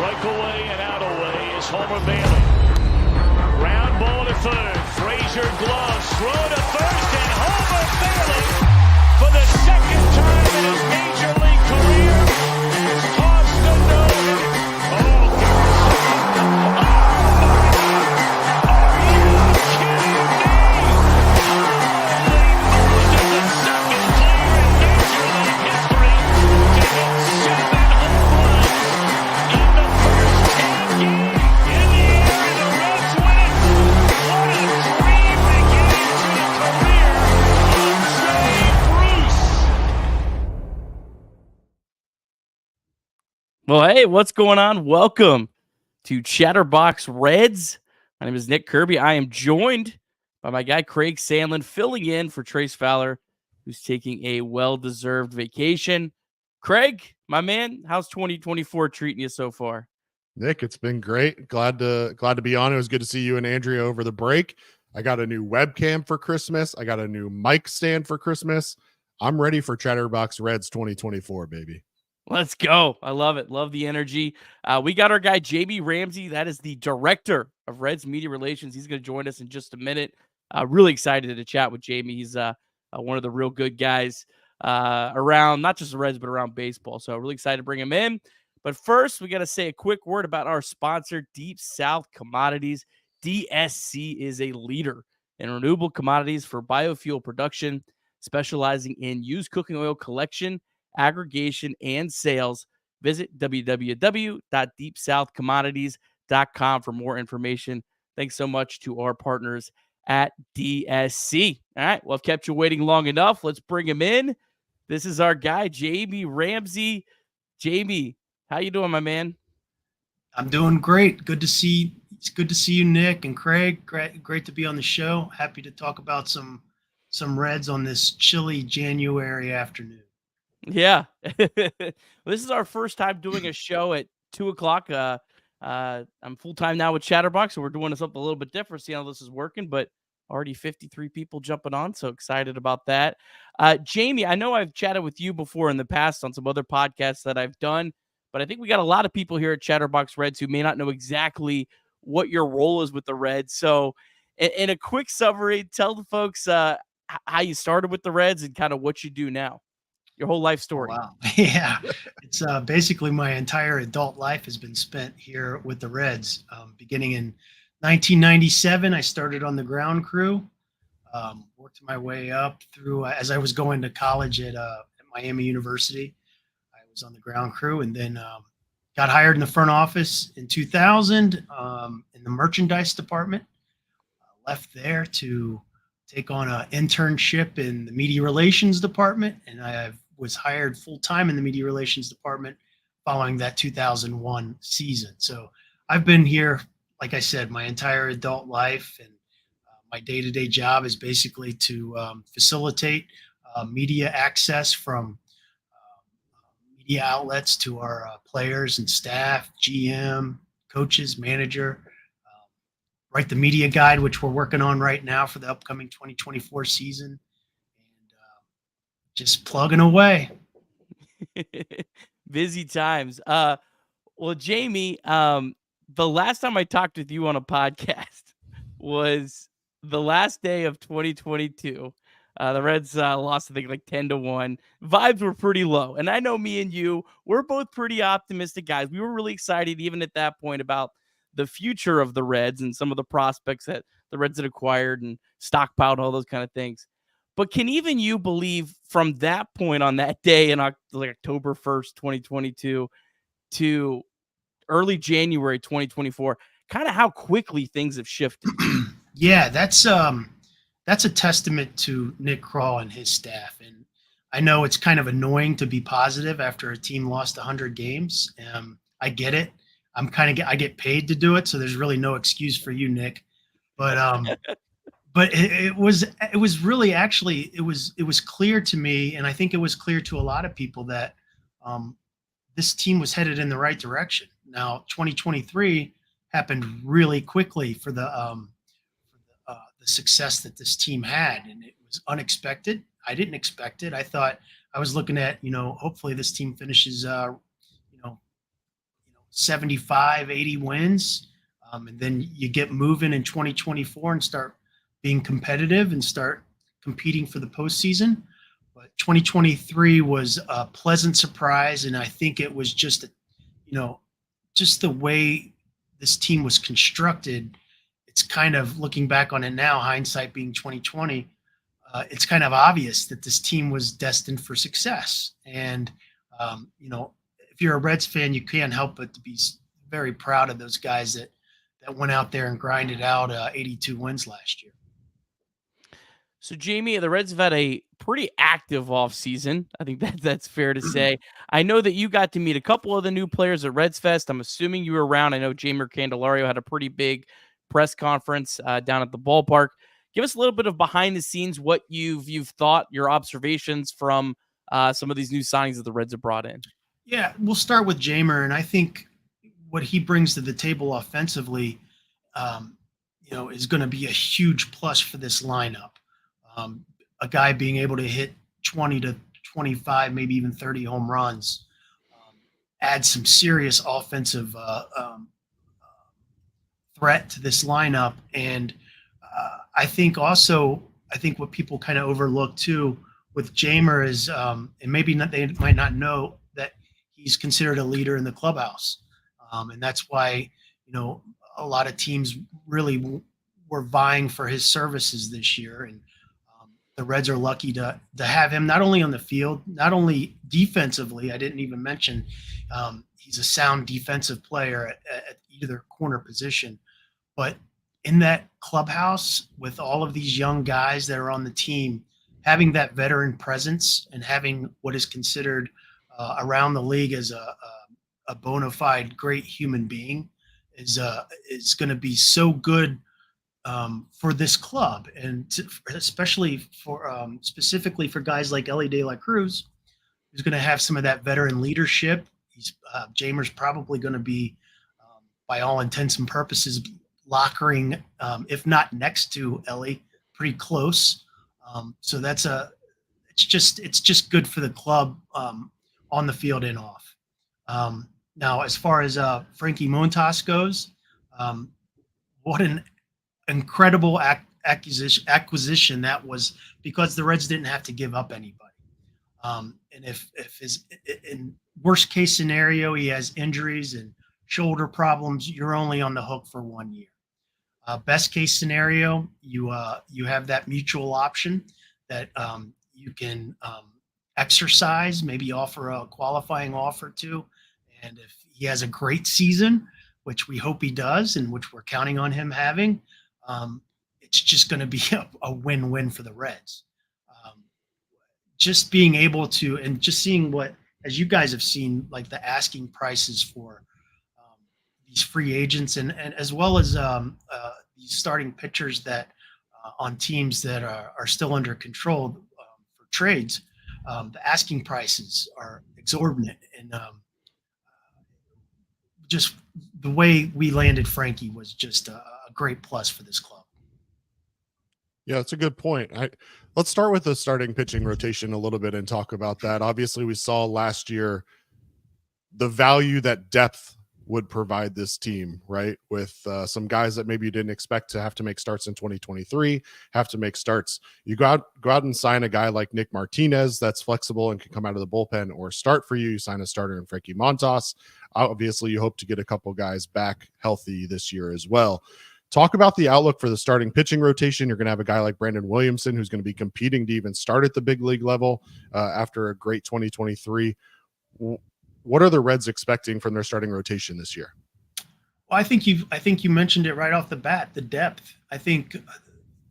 Breakaway and out away is Homer Bailey. Ground ball to third. Frazier gloves. Throw to first, and Homer Bailey, for the second time in his major league career, has tossed a no-hitter. Oh, God. Are you kidding me? Holy moly, the second player in major league history to hit 7 home runs in the first 10 games. In the air, and the Reds win it. What a dream beginning to the career of Trey Bruce. Well, hey, what's going on? Welcome to Chatterbox Reds. My name is Nick Kirby. I am joined by my guy Craig Sandlin, filling in for Trace Fowler, who's taking a well-deserved vacation. Craig, my man, how's 2024 treating you so far? Nick, it's been great. Glad to be on. It was good to see you and Andrea over the break. I got a new webcam for Christmas. I got a new mic stand for Christmas. I'm ready for Chatterbox Reds 2024, baby. Let's go. I love it. Love the energy. We got our guy, JB Ramsey. That is the director of Reds Media Relations. He's going to join us in just a minute. Really excited to chat with Jamie. He's one of the real good guys around, not just the Reds, but around baseball. So really excited to bring him in. But first, we got to say a quick word about our sponsor, Deep South Commodities. DSC is a leader in renewable commodities for biofuel production, specializing in used cooking oil collection, aggregation, and sales. Visit www.deepsouthcommodities.com for more information. Thanks so much to our partners at DSC. All right, well, I've kept you waiting long enough. Let's bring him in. This is our guy, Jamie Ramsey. Jamie, how you doing, my man? I'm doing great. It's good to see you, Nick and Craig. Great to be on the show. Happy to talk about some Reds on this chilly January afternoon. Yeah. This is our first time doing a show at 2:00. I'm full-time now with Chatterbox, so we're doing something a little bit different, see how this is working, but already 53 people jumping on, so excited about that. Jamie, I know I've chatted with you before in the past on some other podcasts that I've done, but I think we got a lot of people here at Chatterbox Reds who may not know exactly what your role is with the Reds. So in a quick summary, tell the folks how you started with the Reds and kind of what you do now. Your whole life story. Oh, wow. Yeah. It's basically my entire adult life has been spent here with the Reds. Beginning in 1997, I started on the ground crew, worked my way up through as I was going to college at Miami University. I was on the ground crew, and then got hired in the front office in 2000 in the merchandise department. Left there to take on an internship in the media relations department, and I was hired full-time in the media relations department following that 2001 season. So I've been here, like I said, my entire adult life, and my day-to-day job is basically to facilitate media access from media outlets to our players and staff, GM, coaches, manager, write the media guide, which we're working on right now for the upcoming 2024 season, and just plugging away. Busy times. Well, Jamie, the last time I talked with you on a podcast was the last day of 2022. The Reds lost, I think, like 10-1. Vibes were pretty low. And I know me and you, we're both pretty optimistic guys. We were really excited even at that point about the future of the Reds and some of the prospects that the Reds had acquired and stockpiled, all those kind of things. But can even you believe from that point on that day in October 1st, 2022 to early January 2024, kind of how quickly things have shifted? Yeah, that's a testament to Nick Krall and his staff. And I know it's kind of annoying to be positive after a team lost 100 games. I get it. I get paid to do it, so there's really no excuse for you, Nick. But it was really actually it was clear to me, and I think it was clear to a lot of people that this team was headed in the right direction. Now, 2023 happened really quickly for the success that this team had, and it was unexpected. I didn't expect it. I thought I was looking at, hopefully this team finishes 75, 80 wins. And then you get moving in 2024 and start being competitive and start competing for the postseason. But 2023 was a pleasant surprise. And I think it was just, just the way this team was constructed. It's kind of, looking back on it now, hindsight being 2020, it's kind of obvious that this team was destined for success. And, if you're a Reds fan, you can't help but to be very proud of those guys that went out there and grinded out 82 wins last year. So, Jamie, the Reds have had a pretty active offseason. I think that's fair to say. I know that you got to meet a couple of the new players at Reds Fest. I'm assuming you were around. I know Jamer Candelario had a pretty big press conference down at the ballpark. Give us a little bit of behind the scenes, what you've thought, your observations from some of these new signings that the Reds have brought in. Yeah, we'll start with Jamer, and I think what he brings to the table offensively, is going to be a huge plus for this lineup. A guy being able to hit 20 to 25, maybe even 30 home runs, adds some serious offensive threat to this lineup. And I think what people kind of overlook too with Jamer is, and maybe they might not know, that he's considered a leader in the clubhouse. And that's why, a lot of teams really were vying for his services this year. And the Reds are lucky to have him not only on the field, not only defensively. I didn't even mention he's a sound defensive player at either corner position, but in that clubhouse with all of these young guys that are on the team, having that veteran presence and having what is considered around the league as a bona fide great human being is going to be so good for this club, and especially for specifically for guys like Elly De La Cruz, who's going to have some of that veteran leadership. Jamer's probably going to be, by all intents and purposes, lockering, if not next to Elly, pretty close. So it's just good for the club on the field and off. Now, as far as Frankie Montas goes, what an incredible acquisition that was, because the Reds didn't have to give up anybody. And if his, in worst case scenario, he has injuries and shoulder problems, you're only on the hook for 1 year. Best case scenario, you have that mutual option that you can exercise, maybe offer a qualifying offer to. And if he has a great season, which we hope he does, and which we're counting on him having, it's just going to be a win-win for the Reds. Just being able to, and just seeing what, as you guys have seen, like the asking prices for these free agents, and as well as these starting pitchers that on teams that are still under control for trades, the asking prices are exorbitant. And just the way we landed Frankie was just a great plus for this club. Yeah, that's a good point. Let's start with the starting pitching rotation a little bit and talk about that. Obviously, we saw last year the value that depth would provide this team, right? With some guys that maybe you didn't expect to have to make starts in 2023, have to make starts. You go out and sign a guy like Nick Martinez that's flexible and can come out of the bullpen or start for you. You sign a starter in Frankie Montas. Obviously, you hope to get a couple guys back healthy this year as well. Talk about the outlook for the starting pitching rotation. You're going to have a guy like Brandon Williamson who's going to be competing to even start at the big league level after a great 2023. What are the Reds expecting from their starting rotation this year? Well, I think you mentioned it right off the bat, the depth. I think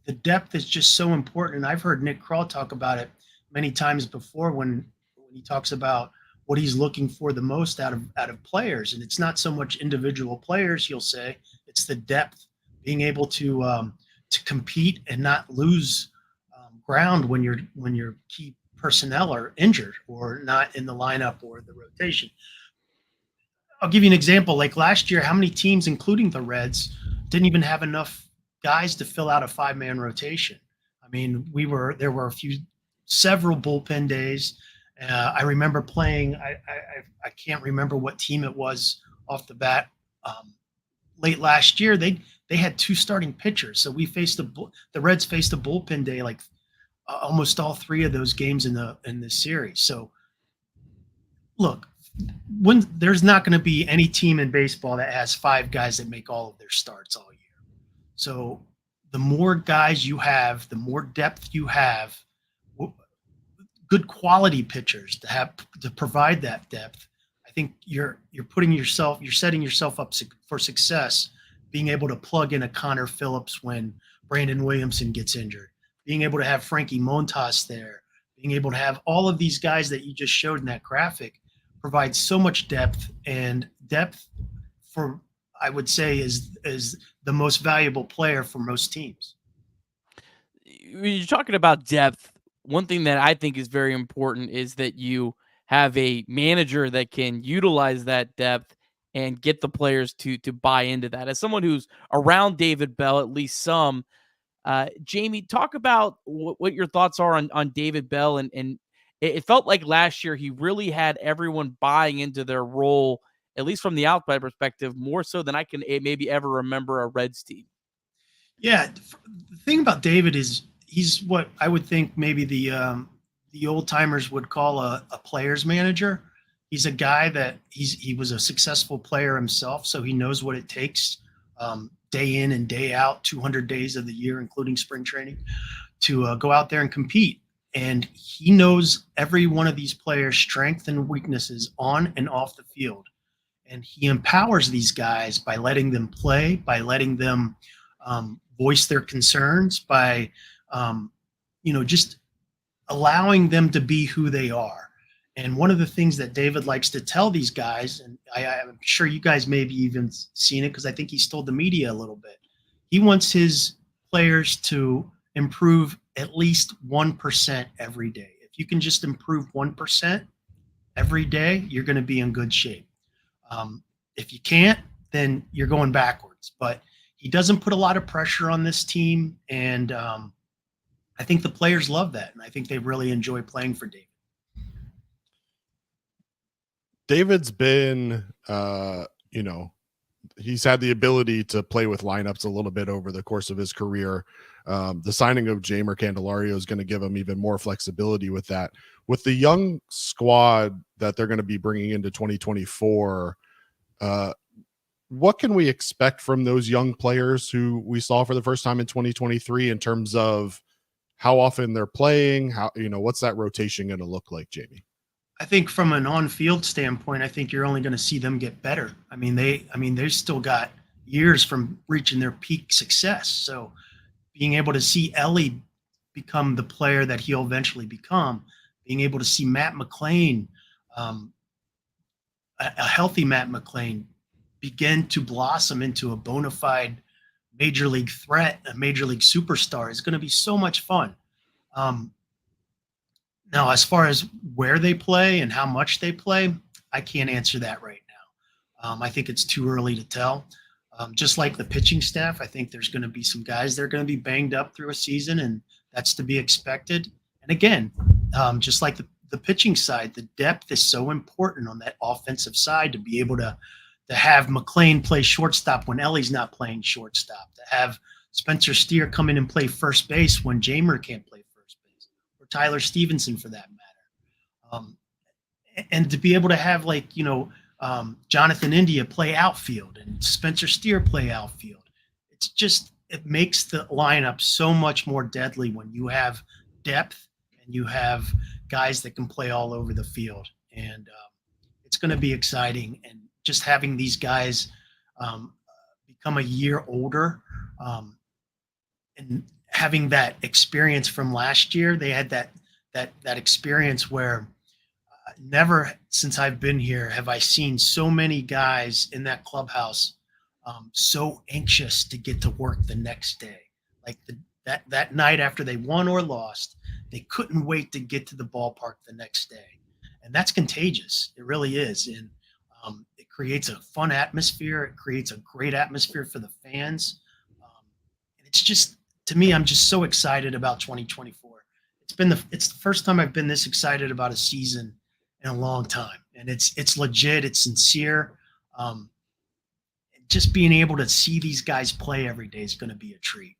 the depth is just so important. And I've heard Nick Krall talk about it many times before when he talks about what he's looking for the most out of players. And it's not so much individual players, he'll say, it's the depth, being able to compete and not lose ground when your key personnel are injured or not in the lineup or the rotation. I'll give you an example. Like last year, how many teams, including the Reds, didn't even have enough guys to fill out a 5-man rotation? I mean, there were several bullpen days. I remember playing. I can't remember what team it was off the bat. Late last year, they had 2 starting pitchers, so the Reds faced a bullpen day like almost all 3 of those games in the series. So look, when there's not going to be any team in baseball that has 5 guys that make all of their starts all year. So the more guys you have, the more depth you have, good quality pitchers to provide that depth. I think you're setting yourself up for success, being able to plug in a Connor Phillips when Brandon Williamson gets injured, being able to have Frankie Montas there, being able to have all of these guys that you just showed in that graphic provides so much depth, and depth for, I would say, is the most valuable player for most teams. When you're talking about depth, one thing that I think is very important is that you have a manager that can utilize that depth and get the players to buy into that. As someone who's around David Bell, at least some, Jamie, talk about what your thoughts are on David Bell. And it felt like last year he really had everyone buying into their role, at least from the outside perspective, more so than I can maybe ever remember a Reds team. Yeah, the thing about David is he's what I would think maybe the old timers would call a player's manager. He's a guy that he was a successful player himself, so he knows what it takes day in and day out, 200 days of the year, including spring training, to go out there and compete. And he knows every one of these players' strengths and weaknesses on and off the field. And he empowers these guys by letting them play, by letting them voice their concerns, by just allowing them to be who they are. And one of the things that David likes to tell these guys, and I'm sure you guys maybe even seen it because I think he's told the media a little bit, he wants his players to improve at least 1% every day. If you can just improve 1% every day, you're going to be in good shape. If you can't, then you're going backwards. But he doesn't put a lot of pressure on this team, and I think the players love that, and I think they really enjoy playing for David. David's been, he's had the ability to play with lineups a little bit over the course of his career. The signing of Jeimer Candelario is going to give him even more flexibility with that. With the young squad that they're going to be bringing into 2024, what can we expect from those young players who we saw for the first time in 2023 in terms of how often they're playing? What's that rotation going to look like, Jamie? I think from an on-field standpoint, I think you're only going to see them get better. They've still got years from reaching their peak success. So being able to see Ellie become the player that he'll eventually become, being able to see Matt McLain, a healthy Matt McLain, begin to blossom into a bona fide major league threat, a major league superstar is going to be so much fun. Now, as far as where they play and how much they play, I can't answer that right now. I think it's too early to tell. Just like the pitching staff, I think there's going to be some guys that are going to be banged up through a season, and that's to be expected. And again, just like the pitching side, the depth is so important on that offensive side to be able to have McLain play shortstop when Ellie's not playing shortstop, to have Spencer Steer come in and play first base when Jeimer can't play first base, or Tyler Stevenson for that matter. And to be able to have Jonathan India play outfield and Spencer Steer play outfield, it makes the lineup so much more deadly when you have depth and you have guys that can play all over the field. And it's going to be exciting. And just having these guys become a year older and having that experience from last year, they had that experience where never since I've been here have I seen so many guys in that clubhouse so anxious to get to work the next day. Like that night after they won or lost, they couldn't wait to get to the ballpark the next day. And that's contagious. It really is. And it creates a fun atmosphere. It creates a great atmosphere for the fans. And it's just, to me, I'm just so excited about 2024. It's the first time I've been this excited about a season in a long time. And it's legit. It's sincere. just being able to see these guys play every day is going to be a treat.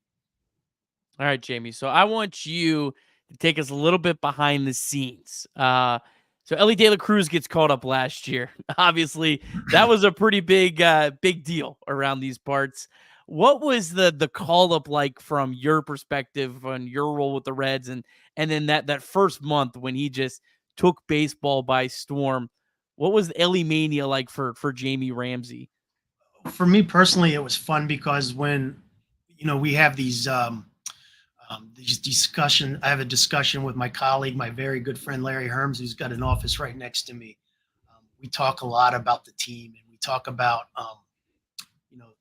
All right, Jamie. So I want you to take us a little bit behind the scenes. So Ellie De La Cruz gets called up last year. Obviously, that was a pretty big deal around these parts. What was the call up like from your perspective on your role with the Reds, and then that first month when he just took baseball by storm? What was Ellie Mania like for Jamie Ramsey? For me personally, it was fun because when we have these discussion. I have a discussion with my colleague, my very good friend Larry Herms, who's got an office right next to me. We talk a lot about the team, and we talk about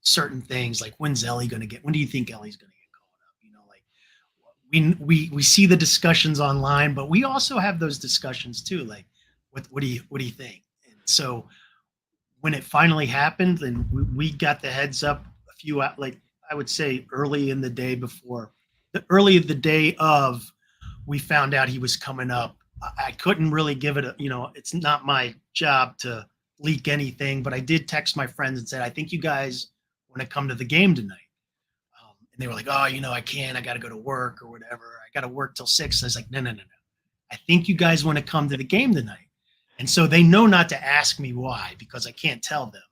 certain things like when do you think Ellie's going to get called up? Like we see the discussions online, but we also have those discussions too. Like, what do you think? And so when it finally happened, and we got the heads up a few, like I would say early in the day of, we found out he was coming up. I couldn't really give it it's not my job to leak anything, but I did text my friends and said, I think you guys want to come to the game tonight. And they were like, oh, I can't, I got to go to work or whatever. I got to work till 6. I was like, no. I think you guys want to come to the game tonight. And so they know not to ask me why, because I can't tell them.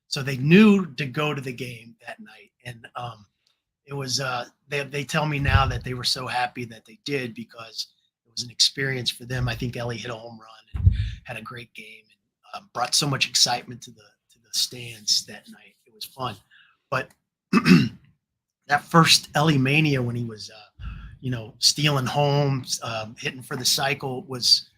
So they knew to go to the game that night. And it was they tell me now that they were so happy that they did, because it was an experience for them. I think Ellie hit a home run and had a great game, and brought so much excitement to the stands that night. It was fun. But that first Ellie Mania, when he was stealing homes, hitting for the cycle, it was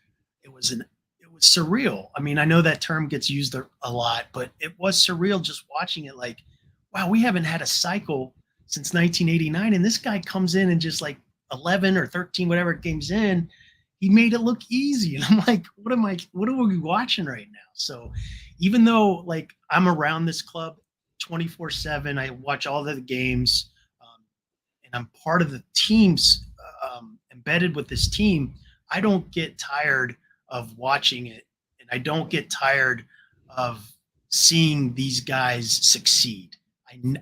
surreal. I mean, I know that term gets used a lot, but it was surreal just watching it. Like, wow, we haven't had a cycle since 1989, and this guy comes in and just like 11 or 13, whatever games in, he made it look easy. And I'm like, what are we watching right now? So even though like I'm around this club 24/7, I watch all the games, and I'm part of the teams, embedded with this team, I don't get tired of watching it, and I don't get tired of seeing these guys succeed.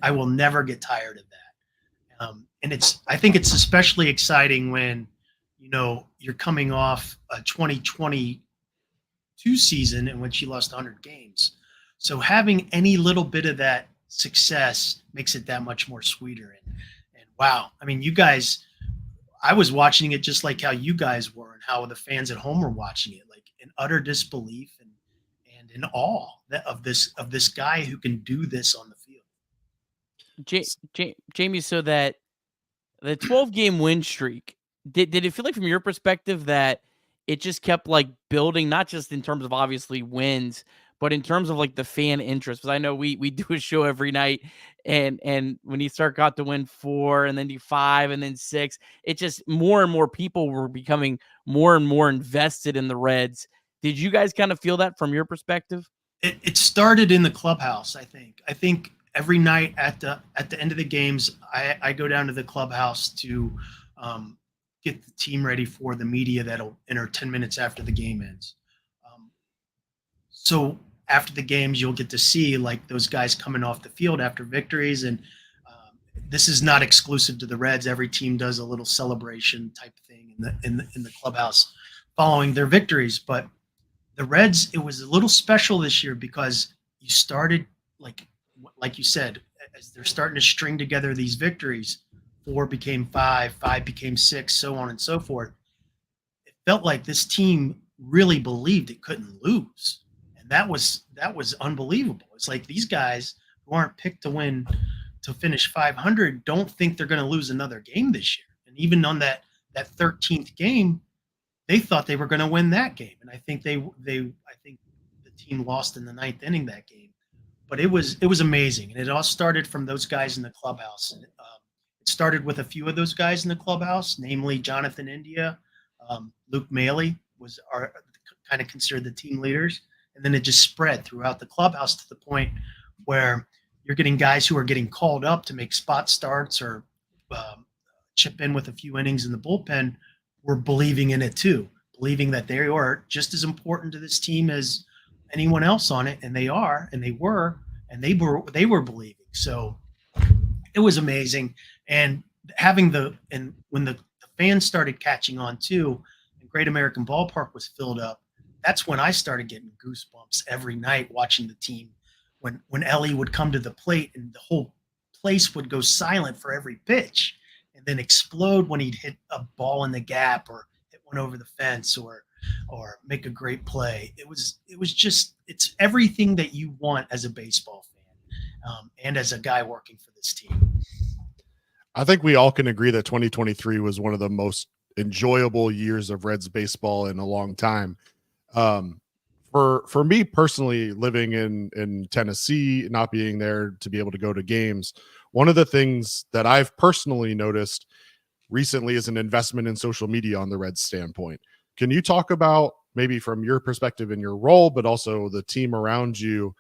I will never get tired of that. And I think it's especially exciting when, you're coming off a 2022 season in which you lost 100 games. So having any little bit of that success makes it that much more sweeter. And wow, I mean, you guys, I was watching it just like how you guys were, and how the fans at home were watching it, like in utter disbelief and in awe of this guy who can do this on the field. Jamie, so that the 12-game win streak, did it feel like from your perspective that it just kept like building, not just in terms of obviously wins, but in terms of like the fan interest? Because I know we do a show every night, and when you got to win 4 and then do 5 and then 6, it just more and more people were becoming more and more invested in the Reds. Did you guys kind of feel that from your perspective? It started in the clubhouse. I think every night at the end of the games, I go down to the clubhouse to get the team ready for the media that'll enter 10 minutes after the game ends. So after the games, you'll get to see like those guys coming off the field after victories. And this is not exclusive to the Reds. Every team does a little celebration type thing in the clubhouse following their victories. But the Reds, it was a little special this year because you started like you said, as they're starting to string together these victories, 4 became 5, 5 became 6, so on and so forth. It felt like this team really believed it couldn't lose. And that was unbelievable. It's like these guys who aren't picked to finish 500 don't think they're going to lose another game this year. And even on that 13th game, they thought they were going to win that game. And I think I think the team lost in the 9th inning that game. But it was amazing, and it all started from those guys in the clubhouse. And, it started with a few of those guys in the clubhouse, namely Jonathan India, Luke Maley was kind of considered the team leaders, and then it just spread throughout the clubhouse to the point where you're getting guys who are getting called up to make spot starts or chip in with a few innings in the bullpen. Were believing in it too, believing that they are just as important to this team as anyone else on it, and they were, and they were believing. So it was amazing. And having when the fans started catching on too, and Great American Ballpark was filled up, that's when I started getting goosebumps every night watching the team. When Ellie would come to the plate and the whole place would go silent for every pitch, and then explode when he'd hit a ball in the gap or hit one over the fence or make a great play. It was just, it's everything that you want as a baseball fan, and as a guy working for this team. I think we all can agree that 2023 was one of the most enjoyable years of Reds baseball in a long time. For me personally, living in Tennessee, not being there to be able to go to games, one of the things that I've personally noticed recently is an investment in social media on the Reds standpoint. Can you talk about, maybe from your perspective in your role, but also the team around you,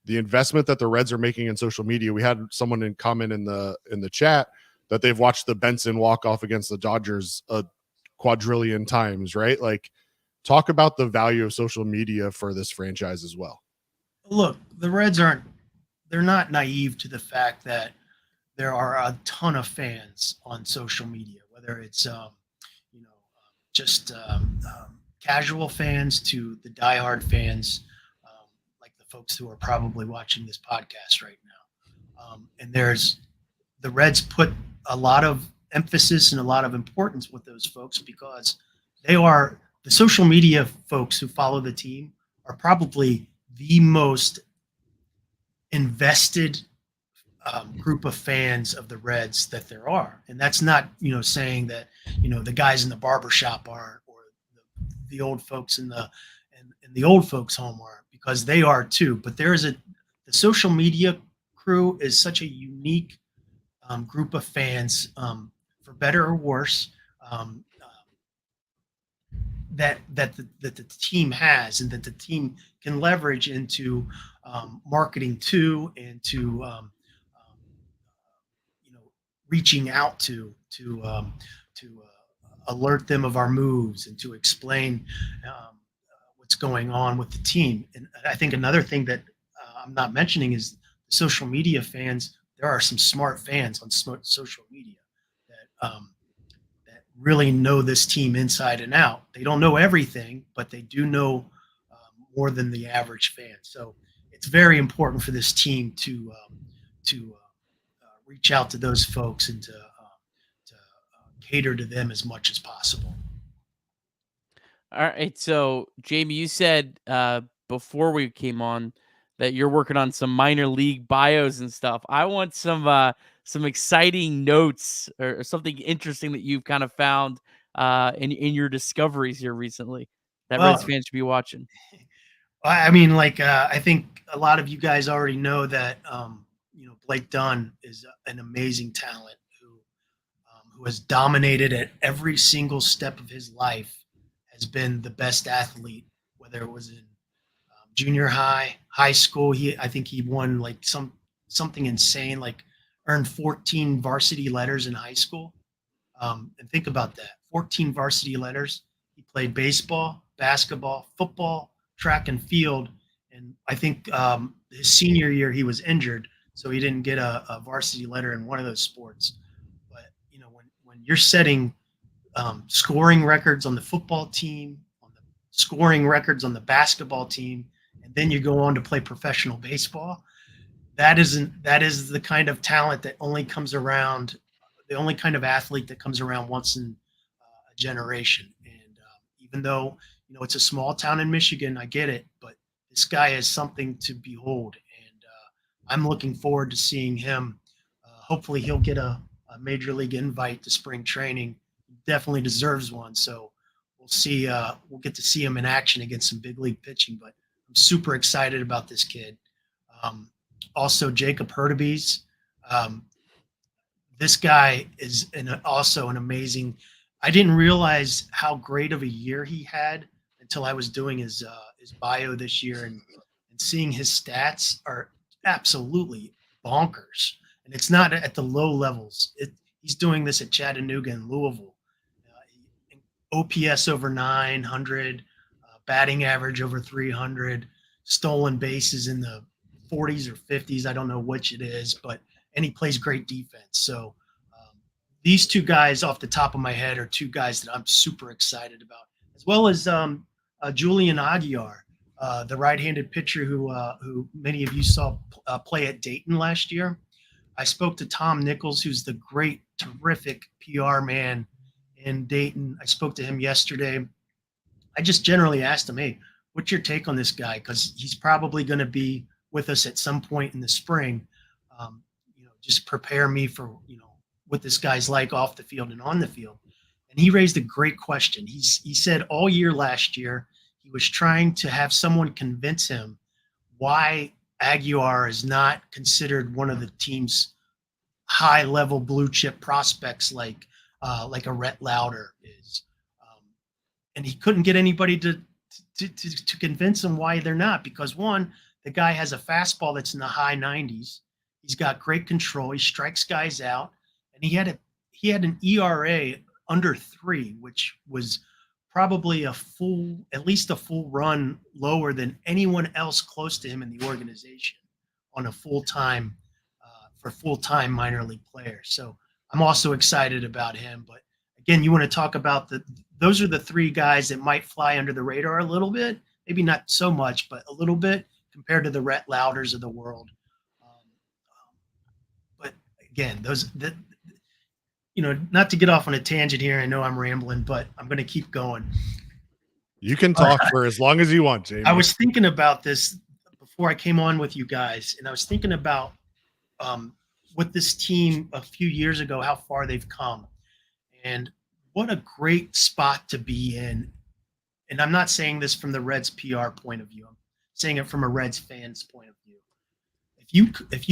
the investment that the Reds are making in social media? We had someone in comment in the chat that they've watched the Benson walk-off against the Dodgers a quadrillion times, right? Like, talk about the value of social media for this franchise as well. Look, the Reds they're not naive to the fact that there are a ton of fans on social media, whether it's just casual fans to the diehard fans, like the folks who are probably watching this podcast right now. And the Reds put a lot of emphasis and a lot of importance with those folks, because the social media folks who follow the team are probably the most invested group of fans of the Reds that there are. And that's not, saying that, the guys in the barbershop aren't, or the old folks in the old folks home aren't, because they are too. But the social media crew is such a unique group of fans, for better or worse, that the team has, and that the team can leverage into marketing to, and to reaching out to alert them of our moves, and to explain what's going on with the team. And I think another thing that I'm not mentioning is the social media fans. There are some smart fans on social media that really know this team inside and out. They don't know everything, but they do know more than the average fan. So it's very important for this team to reach out to those folks, and to cater to them as much as possible. All right. So, Jamie, you said before we came on that you're working on some minor league bios and stuff. I want some exciting notes, or something interesting that you've kind of found in your discoveries here recently that Reds fans should be watching. I mean, I think a lot of you guys already know that Blake Dunn is an amazing talent who has dominated at every single step of his life, has been the best athlete, whether it was in junior high school. I think he won like something insane, like earned 14 varsity letters in high school. And think about that, 14 varsity letters. He played baseball, basketball, football, track and field. And I think his senior year he was injured, so he didn't get a varsity letter in one of those sports. But when you're setting scoring records on the football team, on the scoring records on the basketball team, and then you go on to play professional baseball, that is the kind of talent that only comes around, the only kind of athlete that comes around once in a generation. And even though it's a small town in Michigan, I get it, but this guy is something to behold, and I'm looking forward to seeing him. Hopefully he'll get a major league invite to spring training. He definitely deserves one. So we'll see. We'll get to see him in action against some big league pitching, but I'm super excited about this kid. Also, Jacob Hurtubise. This guy is also an amazing. I didn't realize how great of a year he had until I was doing his bio this year, and seeing his stats are absolutely bonkers. And it's not at the low levels. He's doing this at Chattanooga and Louisville. OPS over 900, batting average over 300, stolen bases in the 40s or 50s. I don't know which it is, and he plays great defense. So these two guys off the top of my head are two guys that I'm super excited about, as well as Julian Aguiar, the right-handed pitcher who many of you saw play at Dayton last year. I spoke to Tom Nichols, who's the great, terrific PR man in Dayton. I spoke to him yesterday. I just generally asked him, hey, what's your take on this guy? Because he's probably going to be with us at some point in the spring. Just prepare me for, what this guy's like off the field and on the field. And he raised a great question. He said all year last year, he was trying to have someone convince him why Aguiar is not considered one of the team's high-level blue-chip prospects like a Rhett Lauder is. And he couldn't get anybody to convince him why they're not, because one, the guy has a fastball that's in the high 90s. He's got great control. He strikes guys out, and he had an ERA under 3, which was probably at least a full run lower than anyone else close to him in the organization on a full-time minor league player. So I'm also excited about him. But again, you want to talk about those are the 3 guys that might fly under the radar a little bit, maybe not so much, but a little bit compared to the Rhett Lauders of the world. But again, not to get off on a tangent here. I know I'm rambling, but I'm going to keep going. You can talk for as long as you want, Jamie. I was thinking about this before I came on with you guys, and I was thinking about with this team a few years ago, how far they've come, and what a great spot to be in. And I'm not saying this from the Reds PR point of view. I'm saying it from a Reds fan's point of view. If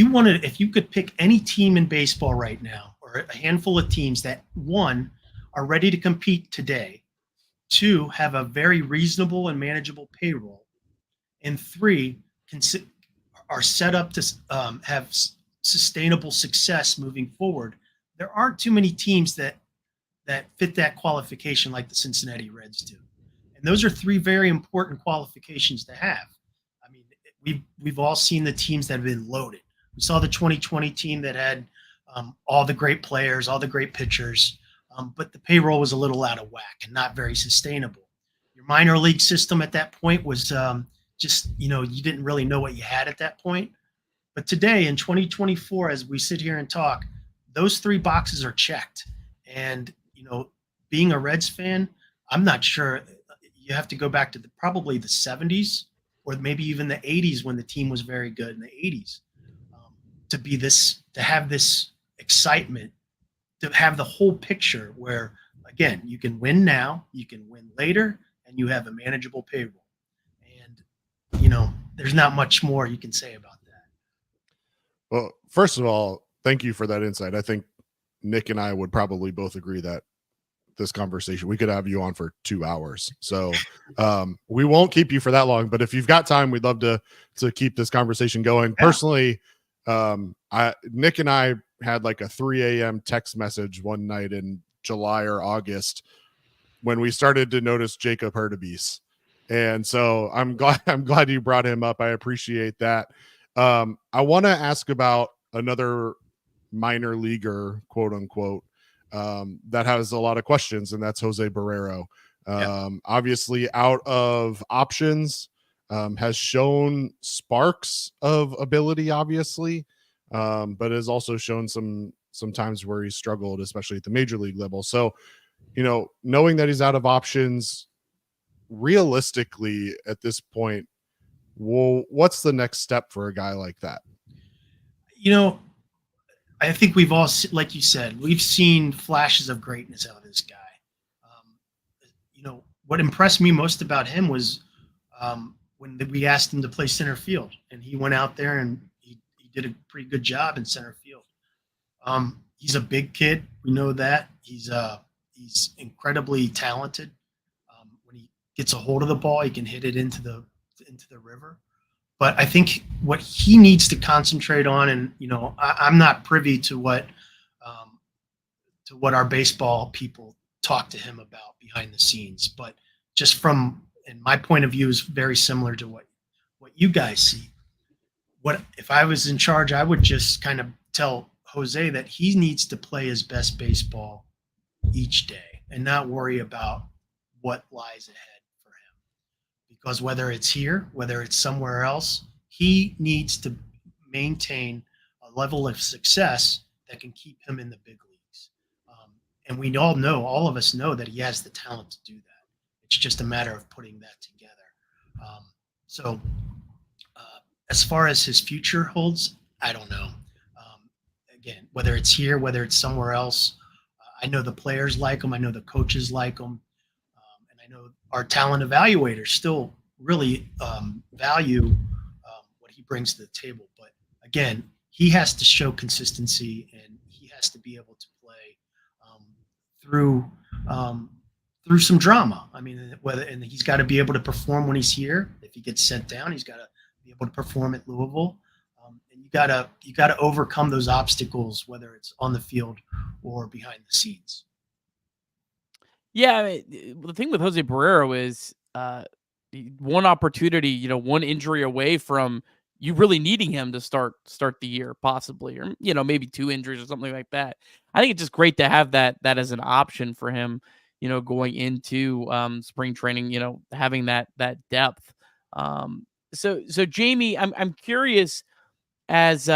you could pick any team in baseball right now, or a handful of teams that, 1, are ready to compete today, 2, have a very reasonable and manageable payroll, and 3, are set up to have sustainable success moving forward, there aren't too many teams that fit that qualification like the Cincinnati Reds do. And those are 3 very important qualifications to have. I mean, we've all seen the teams that have been loaded. We saw the 2020 team that had all the great players, all the great pitchers, but the payroll was a little out of whack and not very sustainable. Your minor league system at that point was you didn't really know what you had at that point. But today in 2024, as we sit here and talk, those 3 boxes are checked. And, being a Reds fan, I'm not sure. You have to go back to probably the 70s or maybe even the 80s when the team was very good in the 80s to have this excitement, to have the whole picture where, again, you can win now, you can win later, and you have a manageable payroll. And, there's not much more you can say about that. Well, first of all, thank you for that insight. I think Nick and I would probably both agree that this conversation, we could have you on for 2 hours. So we won't keep you for that long, but if you've got time, we'd love to keep this conversation going. Yeah. Personally, Nick and I had like a 3 a.m. text message one night in July or August when we started to notice Jacob Hurtubise. And so I'm glad you brought him up. I appreciate that. I want to ask about another minor leaguer, quote unquote, that has a lot of questions, and that's Jose Barrero. Obviously out of options, has shown sparks of ability, obviously, but has also shown some times where he's struggled, especially at the major league level. So, knowing that he's out of options, realistically at this point, what's the next step for a guy like that? I think we've all, like you said, we've seen flashes of greatness out of this guy. What impressed me most about him was when we asked him to play center field, and he went out there and he did a pretty good job in center field. He's a big kid. We know that. He's incredibly talented. When he gets a hold of the ball, he can hit it into the river. But I think what he needs to concentrate on, and I'm not privy to what our baseball people talk to him about behind the scenes, but just in my point of view is very similar to what you guys see. what if I was in charge, I would just kind of tell Jose that he needs to play his best baseball each day and not worry about what lies ahead for him. Because whether it's here, whether it's somewhere else, he needs to maintain a level of success that can keep him in the big leagues. And we all know, all of us know that he has the talent to do that. It's just a matter of putting that together. So as far as his future holds, I don't know. Again, whether it's here, whether it's somewhere else, I know the players like him. I know the coaches like him. And I know our talent evaluators still really value what he brings to the table. But again, he has to show consistency, and he has to be able to play through some drama. I mean, and he's got to be able to perform when he's here. If he gets sent down, he's got to be able to perform at Louisville. And you gotta overcome those obstacles, whether it's on the field or behind the scenes. Yeah, I mean, the thing with Jose Barrero is one opportunity, one injury away from you really needing him to start the year, possibly, or maybe 2 injuries or something like that. I think it's just great to have that as an option for him, going into spring training, having that depth. So Jamie, I'm curious, as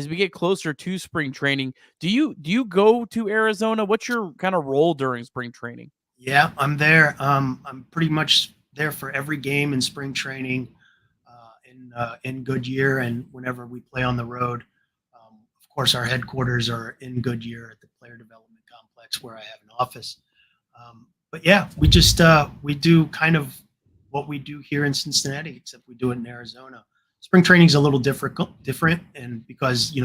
we get closer to spring training, do you go to Arizona? What's your kind of role during spring training? Yeah, I'm there. I'm pretty much there for every game in spring training, in Goodyear, and whenever we play on the road. Of course, our headquarters are in Goodyear at the Player Development Complex, where I have an office. But yeah, we do kind of what we do here in Cincinnati, except we do it in Arizona. Spring training is a little different, and because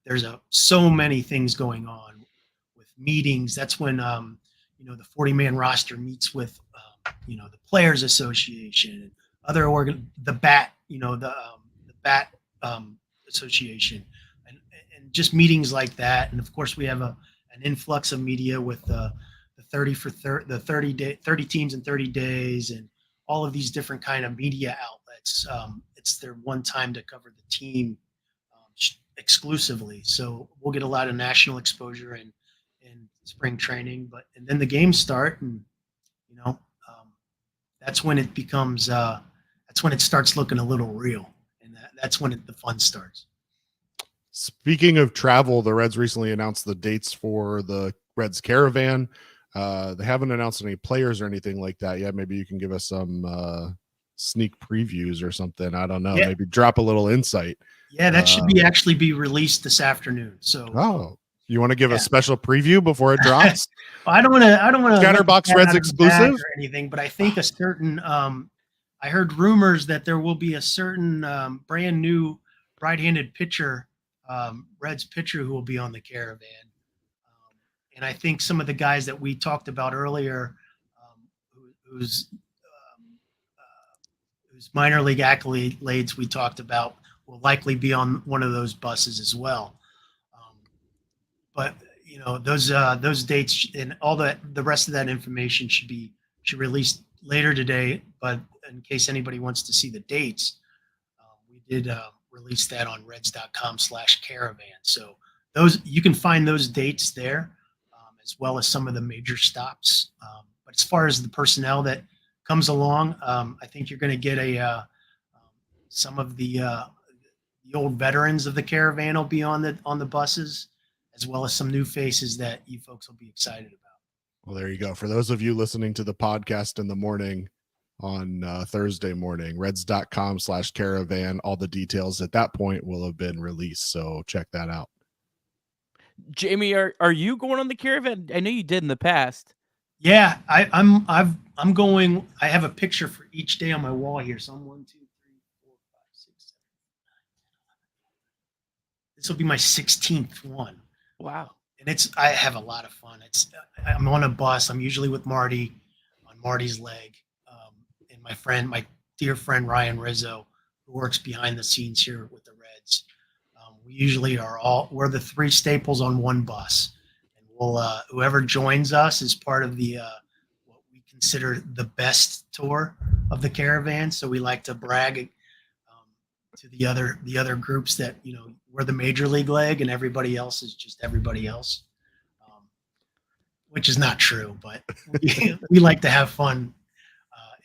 there's so many things going on with meetings. That's when the 40-man roster meets with the Players Association and other the BAT, the BAT Association, and just meetings like that. And of course, we have an influx of media with the 30 teams in 30 days, and all of these different kind of media outlets. It's their one time to cover the team exclusively. So we'll get a lot of national exposure in spring training, and then the games start, and that's when it becomes that's when it starts looking a little real, and that's when the fun starts. Speaking of travel, the Reds recently announced the dates for the Reds Caravan. They haven't announced any players or anything like that yet. Maybe you can give us some sneak previews or something. I don't know. Yeah. Maybe drop a little insight. Yeah, that should actually be released this afternoon. So you want to give a special preview before it drops? I don't want to Chatterbox Reds exclusive or anything, but I think a certain I heard rumors that there will be a certain brand new right-handed pitcher, Reds pitcher, who will be on the Caravan. And I think some of the guys that we talked about earlier, whose minor league accolades we talked about, will likely be on one of those buses as well. But those dates and all the rest of that information should release later today. But in case anybody wants to see the dates, we did release that on reds.com/caravan. So you can find those dates there, as well as some of the major stops. But as far as the personnel that comes along, I think you're going to get some of the old veterans of the Caravan will be on the buses, as well as some new faces that you folks will be excited about. Well, there you go. For those of you listening to the podcast in the morning on Thursday morning, reds.com/caravan, all the details at that point will have been released. So check that out. Jamie, are you going on the Caravan? I know you did in the past. Yeah, I'm going. I have a picture for each day on my wall here. So I'm 1, 2, 3, 4, 5, 6, 7, 8, 9, 10, 11. This will be my 16th one. Wow. And I have a lot of fun. I'm on a bus. I'm usually with Marty on Marty's leg, and my dear friend Ryan Rizzo, who works behind the scenes here with the Reds. We usually we're the 3 staples on one bus, and whoever joins us is part of the what we consider the best tour of the Caravan. So we like to brag to the other groups that, you know, we're the major league leg and everybody else is just everybody else, which is not true, but we like to have fun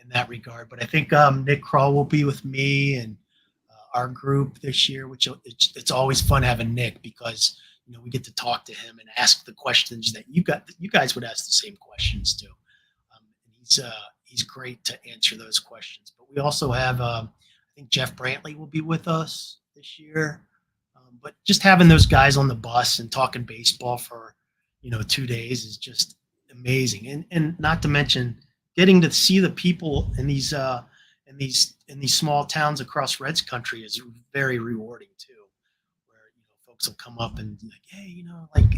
in that regard. But I think Nick Kroll will be with me and our group this year, which it's always fun having Nick because, you know, we get to talk to him and ask the questions that you guys would ask the same questions to. And he's great to answer those questions. But we also have, I think Jeff Brantley will be with us this year. But just having those guys on the bus and talking baseball for, you know, 2 days is just amazing. And not to mention getting to see the people in these small towns across Reds country is very rewarding too, where, you know, folks will come up and be like, hey, you know, like,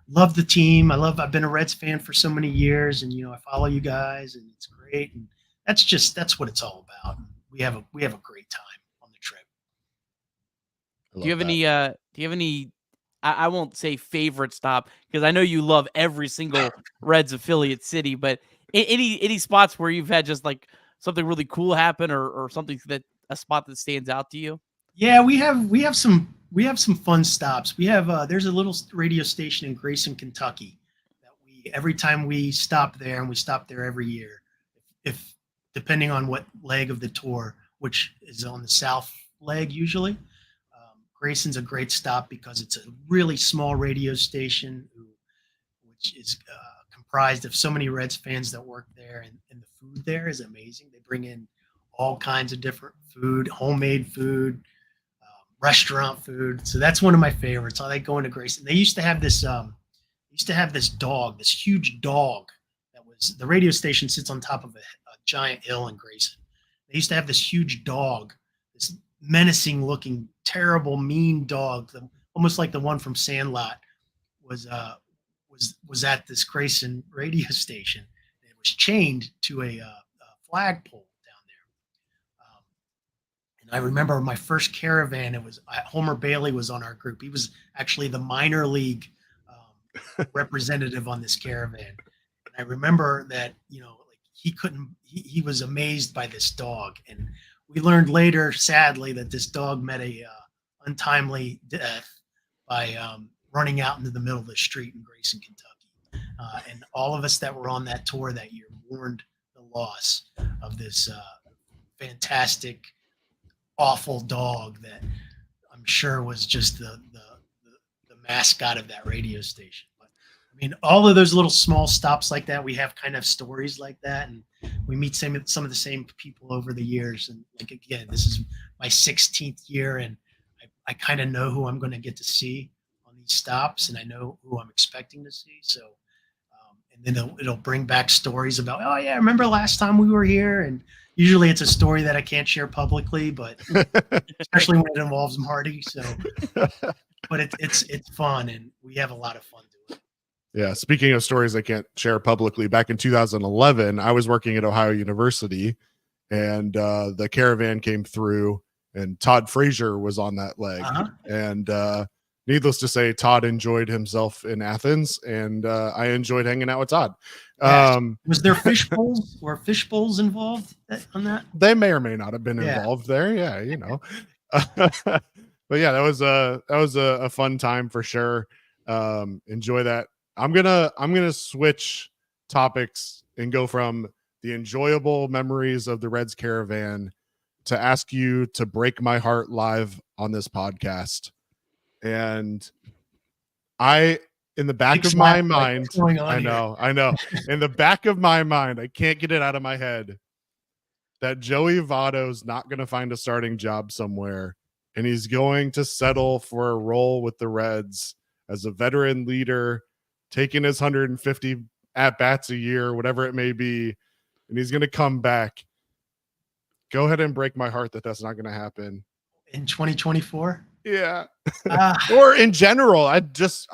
love the team. I've been a Reds fan for so many years, and, you know, I follow you guys and it's great. And that's what it's all about. We have a great time on the trip. Do you have any I won't say favorite stop because I know you love every single Reds affiliate city, but any spots where you've had just like something really cool happen or something that a spot that stands out to you? Yeah, we have some fun stops. We have there's a little radio station in Grayson, Kentucky that every time we stop there, and we stop there every year, if depending on what leg of the tour, which is on the south leg usually. Grayson's a great stop because it's a really small radio station which is comprised of so many Reds fans that work there, and the food there is amazing. They bring in all kinds of different food, homemade food, restaurant food. So that's one of my favorites. I like going to Grayson. They used to have this dog, this huge dog that was, the radio station sits on top of a giant hill in Grayson. They used to have this huge dog, this menacing looking, terrible, mean dog, almost like the one from Sandlot, was at this Grayson radio station. It was chained to a flagpole down there. And I remember my first caravan, Homer Bailey was on our group. He was actually the minor league representative on this caravan. And I remember that, you know, like he was amazed by this dog. And we learned later, sadly, that this dog met a untimely death by running out into the middle of the street in Grayson, Kentucky. And all of us that were on that tour that year mourned the loss of this fantastic, awful dog that I'm sure was just the mascot of that radio station. But I mean, all of those little small stops like that, we have kind of stories like that, and we meet some of the same people over the years. And like, again, this is my 16th year, and I kind of know who I'm going to get to see on these stops, and I know who I'm expecting to see. So, and then it'll bring back stories about, oh yeah, remember last time we were here? And usually it's a story that I can't share publicly, but especially when it involves Marty. So, but it's fun, and we have a lot of fun doing it. Yeah. Speaking of stories I can't share publicly, back in 2011, I was working at Ohio University, and the caravan came through, and Todd Frazier was on that leg. And needless to say, Todd enjoyed himself in Athens, and I enjoyed hanging out with Todd. Was there fish bowls involved on that? They may or may not have been involved there. Yeah, you know. But yeah, that was a fun time for sure. Enjoy that. I'm gonna switch topics and go from the enjoyable memories of the Reds caravan to ask you to break my heart live on this podcast. And in the back of my mind, I know. In the back of my mind, I can't get it out of my head that Joey Votto's not going to find a starting job somewhere, and he's going to settle for a role with the Reds as a veteran leader, taking his 150 at-bats a year, whatever it may be, and he's going to come back. Go ahead and break my heart that that's not going to happen. In 2024? Yeah. Or in general, I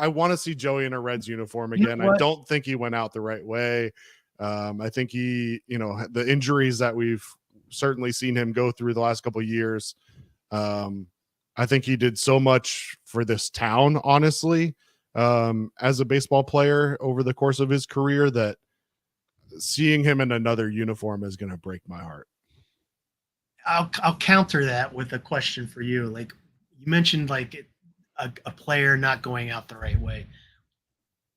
want to see Joey in a Reds uniform again. I don't think he went out the right way. I think he, you know, the injuries that we've certainly seen him go through the last couple of years. I think he did so much for this town, honestly, as a baseball player over the course of his career, that seeing him in another uniform is going to break my heart. I'll counter that with a question for you. Like you mentioned, like a player not going out the right way.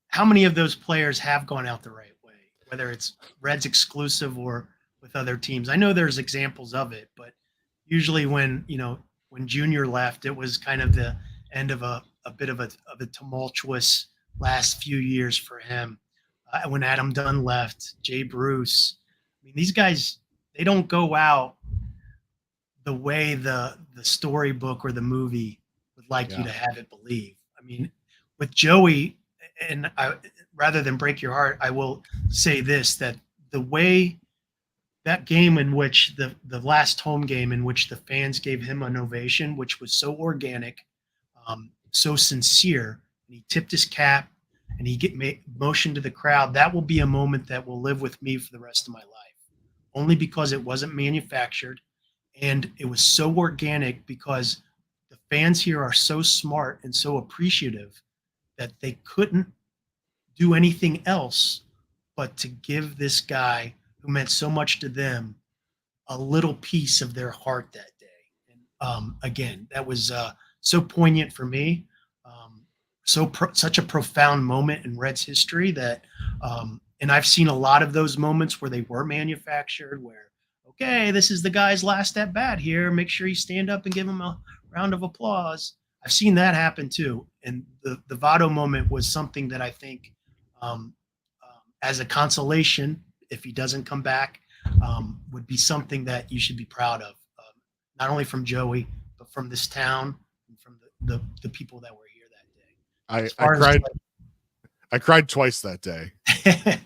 How many of those players have gone out the right way, whether it's Reds exclusive or with other teams? I know there's examples of it, but usually when Junior left, it was kind of the end of a bit of a tumultuous last few years for him. When Adam Dunn left, Jay Bruce, I mean, these guys, they don't go out the way the storybook or the movie would like you to have it believe. I mean, with Joey, and rather than break your heart, I will say this, that the way that game in which the last home game in which the fans gave him an ovation, which was so organic, so sincere, and he tipped his cap and he motion to the crowd, that will be a moment that will live with me for the rest of my life, only because it wasn't manufactured. And it was so organic because the fans here are so smart and so appreciative that they couldn't do anything else but to give this guy who meant so much to them a little piece of their heart that day. And again, that was so poignant for me. Such a profound moment in Reds history that, and I've seen a lot of those moments where they were manufactured, where, okay, this is the guy's last at bat here. Make sure you stand up and give him a round of applause. I've seen that happen too. And the Votto moment was something that I think, as a consolation, if he doesn't come back, would be something that you should be proud of, not only from Joey, but from this town and from the people that were here that day. I cried twice that day.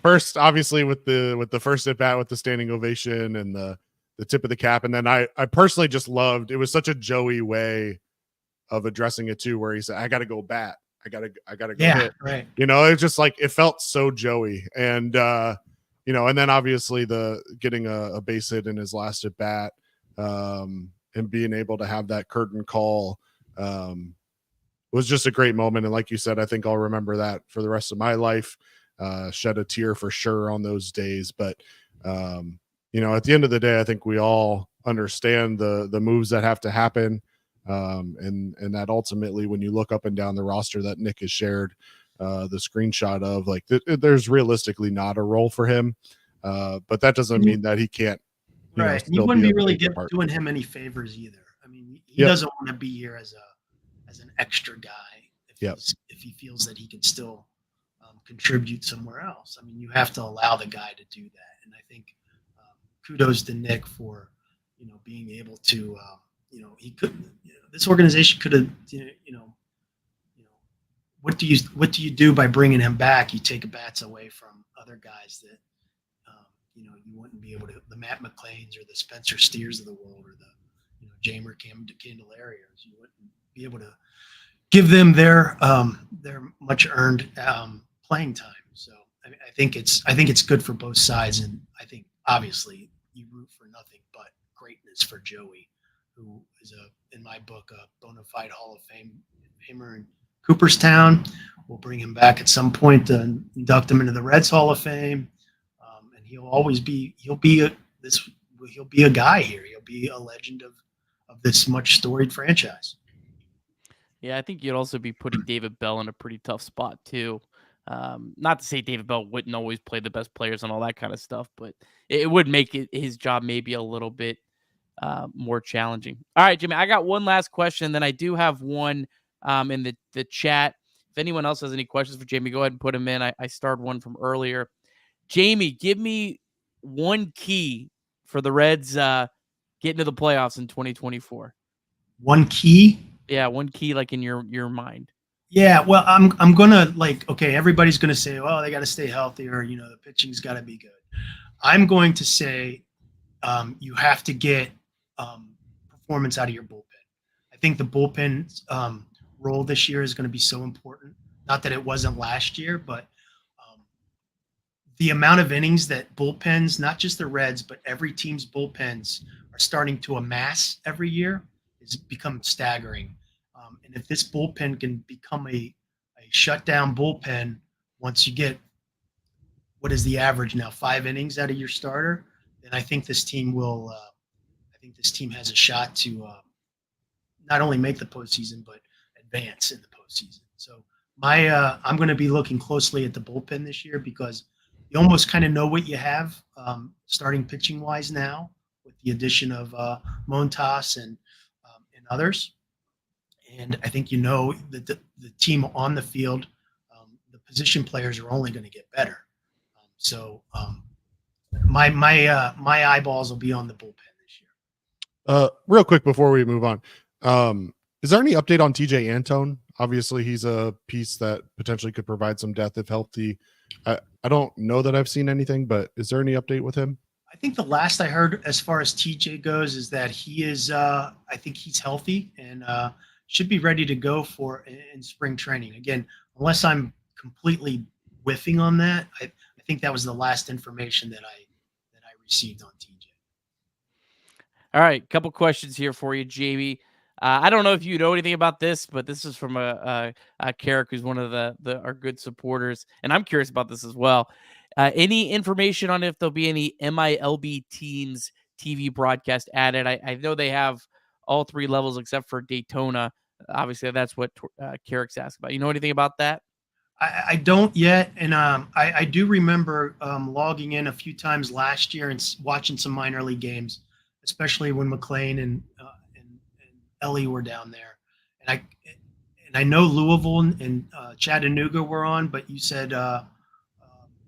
First, obviously, with the first at bat with the standing ovation and the tip of the cap, and then I personally just loved. It was such a Joey way of addressing it too, where he said, "I got to go bat. I gotta go hit." Right. It's just like it felt so Joey, and and then obviously the getting a base hit in his last at bat, and being able to have that curtain call. Was just a great moment. And like you said, I think I'll remember that for the rest of my life. Shed a tear for sure on those days. But, at the end of the day, I think we all understand the moves that have to happen. And that ultimately, when you look up and down the roster that Nick has shared, the screenshot of, like, there's realistically not a role for him. But that doesn't mean that he can't. Right. You wouldn't be really doing him any favors either. I mean, he doesn't want to be here as an extra guy if he feels that he can still contribute somewhere else. I mean, you have to allow the guy to do that. And I think kudos to Nick for, being able to, he could, this organization could have, what do you do by bringing him back? You take bats away from other guys that, you wouldn't be able to, the Matt McClains or the Spencer Steers of the world, or the, Jamer Candelarios. You wouldn't be able to give them their much earned playing time. So I think it's good for both sides, and I think obviously you root for nothing but greatness for Joey, who is in my book, a bona fide Hall of Famer in Cooperstown. We'll bring him back at some point to induct him into the Reds Hall of Fame, and he'll be a guy here. He'll be a legend of this much storied franchise. Yeah, I think you'd also be putting David Bell in a pretty tough spot too. Not to say David Bell wouldn't always play the best players and all that kind of stuff, but it would make his job maybe a little bit more challenging. All right, Jimmy, I got one last question. Then I do have one in the chat. If anyone else has any questions for Jamie, go ahead and put them in. I starred one from earlier. Jamie, give me one key for the Reds getting to the playoffs in 2024. One key? Yeah, one key, like in your mind. Yeah, well, I'm gonna, like, okay, everybody's gonna say, well, they got to stay healthy, or the pitching's got to be good. I'm going to say you have to get performance out of your bullpen. I think the bullpen role this year is going to be so important. Not that it wasn't last year, but the amount of innings that bullpens, not just the Reds, but every team's bullpens are starting to amass every year, has become staggering. And if this bullpen can become a shutdown bullpen, once you get, what is the average now, 5 innings out of your starter, then I think this team will think this team has a shot to not only make the postseason but advance in the postseason. So I'm going to be looking closely at the bullpen this year because you almost kind of know what you have starting pitching wise now with the addition of Montas and others. And I think that the team on the field, the position players are only going to get better. So my eyeballs will be on the bullpen this year. Real quick before we move on, is there any update on TJ Antone? Obviously, he's a piece that potentially could provide some depth if healthy. I don't know that I've seen anything, but is there any update with him? I think the last I heard as far as TJ goes is that he is, I think he's healthy and should be ready to go in spring training. Again, unless I'm completely whiffing on that, I think that was the last information that I received on TJ. All right, couple questions here for you, Jamie. I don't know if you know anything about this, but this is from a Carrick who's one of our good supporters, and I'm curious about this as well. Any information on if there'll be any MILB teams TV broadcast added? I know they have all three levels except for Daytona. Obviously, that's what Carrick's asked about. You know anything about that? I don't yet, and I do remember logging in a few times last year and watching some minor league games, especially when McLean and Ellie were down there, and I know Louisville and Chattanooga were on, but you said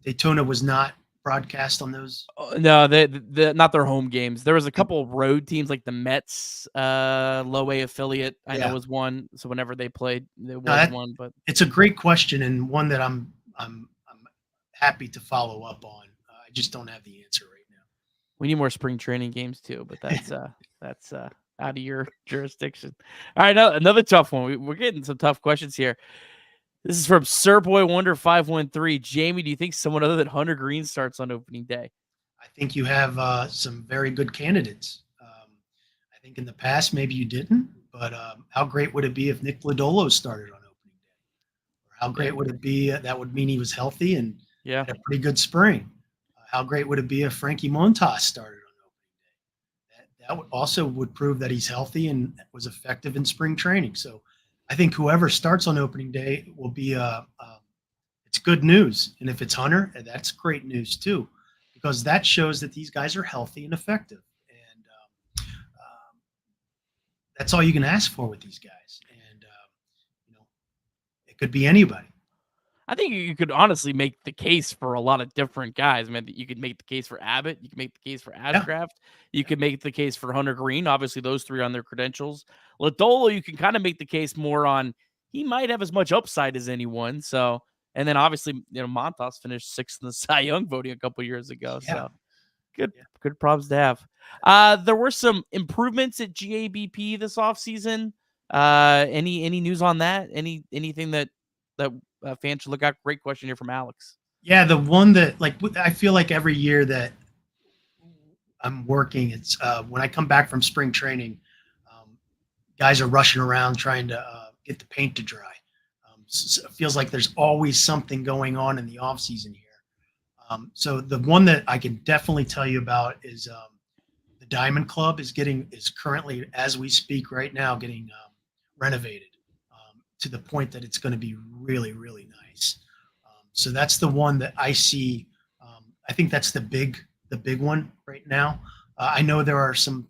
Daytona was not broadcast on those. No, the not their home games. There was a couple of road teams like the Mets, low A affiliate. I know was one. So whenever they played, there was one. But it's a great question and one that I'm happy to follow up on. I just don't have the answer right now. We need more spring training games too, but that's out of your jurisdiction. All right, another tough one. We're getting some tough questions here. This is from Sirboy Wonder 513. Jamie, do you think someone other than Hunter Green starts on opening day? I think you have some very good candidates. I think in the past maybe you didn't, but how great would it be if Nick Lodolo started on opening day? Or how great would it be? That would mean he was healthy and had a pretty good spring. How great would it be if Frankie Montas started on opening day? That would prove that he's healthy and was effective in spring training. So I think whoever starts on opening day will be it's good news. And if it's Hunter, that's great news too, because that shows that these guys are healthy and effective. And that's all you can ask for with these guys. And, it could be anybody. I think you could honestly make the case for a lot of different guys. I mean, you could make the case for Abbott. You could make the case for Ashcraft. You could make the case for Hunter Green. Obviously, those three on their credentials. Lodolo, you can kind of make the case more on he might have as much upside as anyone. So, and then obviously, Montas finished 6th in the Cy Young voting a couple years ago. So, good problems to have. There were some improvements at GABP this offseason. Any news on that? Anything that fans should look out? Great question here from Alex. Yeah, the one that I feel like every year that I'm working, it's when I come back from spring training, guys are rushing around trying to get the paint to dry. So it feels like there's always something going on in the off season here. So the one that I can definitely tell you about is the Diamond Club is currently, as we speak right now, getting renovated to the point that it's going to be really, really nice. So that's the one that I see. I think that's the big one right now. I know there are some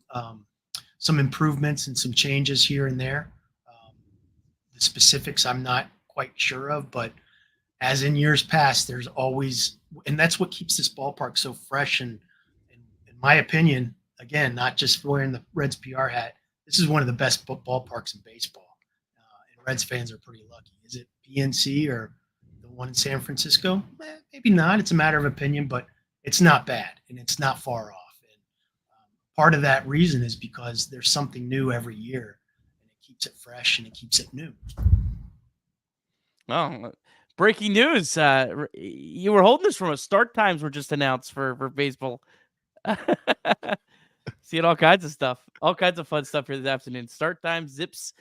improvements and some changes here and there. The specifics I'm not quite sure of, but as in years past, there's always, and that's what keeps this ballpark so fresh. And in my opinion, again, not just wearing the Reds PR hat, this is one of the best ballparks in baseball. Reds fans are pretty lucky. Is it PNC or the one in San Francisco? Maybe not. It's a matter of opinion, but it's not bad and it's not far off. And part of that reason is because there's something new every year, and it keeps it fresh and it keeps it new. Oh, breaking news! You were holding this from a start times were just announced for baseball. Seeing all kinds of stuff, all kinds of fun stuff here this afternoon. Start time, zips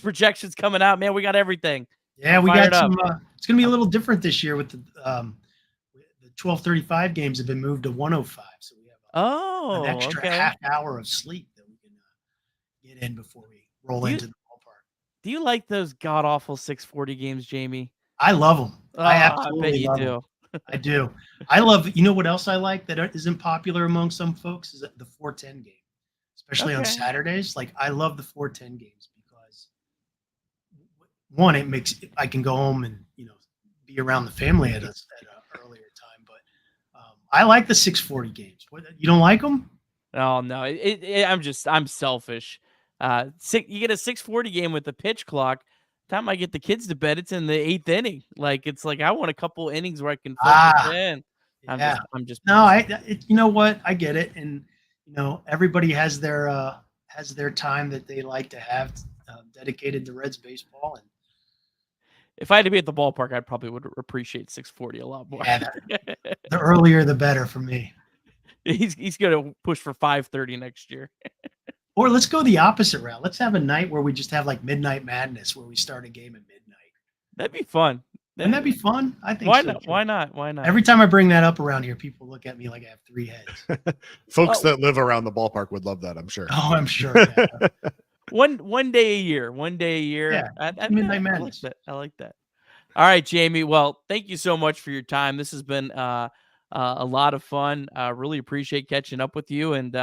projections coming out. Man, we got everything. Yeah, we got some. It's going to be a little different this year with the 12:35 games have been moved to 1:05, so we have an extra half hour of sleep that we in before we roll Do you- into the ballpark. Do you like those god awful 640 games, Jamie? I love them. I I bet absolutely you love do. them. I do. I love, you know what else I like that isn't popular among some folks is the 410 game, especially on Okay. Saturdays. Like I love the 410 games because one, it makes I can go home and be around the family at an earlier time. But I like the 640 games. What, you don't like them? Oh no, I'm selfish. You get a 640 game with the pitch clock. Time I get the kids to bed, it's in the 8th inning. Like it's like I want a couple innings where I can focus in. Yeah. I'm just No, you know what? I get it, and everybody has their time that they like to have dedicated to Reds baseball, and if I had to be at the ballpark, I probably would appreciate 640 a lot more. yeah, the earlier the better for me. He's gonna push for 5:30 next year. Or let's go the opposite route. Let's have a night where we just have like Midnight Madness, where we start a game at midnight. That'd be fun. Wouldn't that be fun? I think Why so, not? too. Why not? Why not? Every time I bring that up around here, people look at me like I have 3 heads. Folks that live around the ballpark would love that, I'm sure. Oh, I'm sure. Yeah. One day a year. Yeah, I Midnight like Madness. that. I like that. All right, Jamie. Well, thank you so much for your time. This has been a lot of fun. Really appreciate catching up with you, and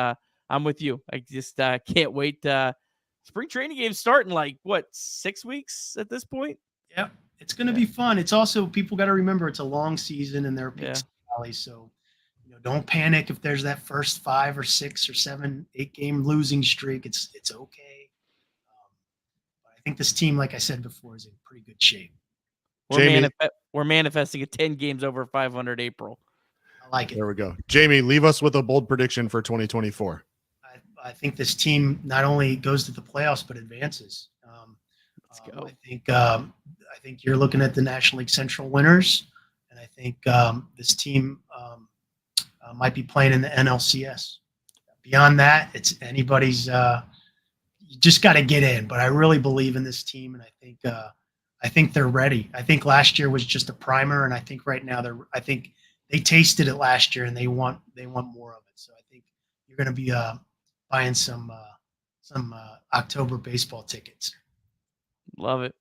I'm with you. I just can't wait. Spring training games start in like what 6 weeks at this point. Yep. It's going to be fun. It's also, people got to remember it's a long season and there are peaks and valleys. So, don't panic if there's that first 5 or 6 or 7, 8 game losing streak. It's okay. But I think this team, like I said before, is in pretty good shape. We're manifesting a 10 games over 500 April. I like it. There we go. Jamie, leave us with a bold prediction for 2024. I think this team not only goes to the playoffs, but advances. Let's go. I think you're looking at the National League Central winners, and I think this team might be playing in the NLCS. Beyond that, it's anybody's. You just got to get in. But I really believe in this team, and I think they're ready. I think last year was just a primer, and I think right now I think they tasted it last year, and they want more of it. So I think you're going to be buying some October baseball tickets. Love it.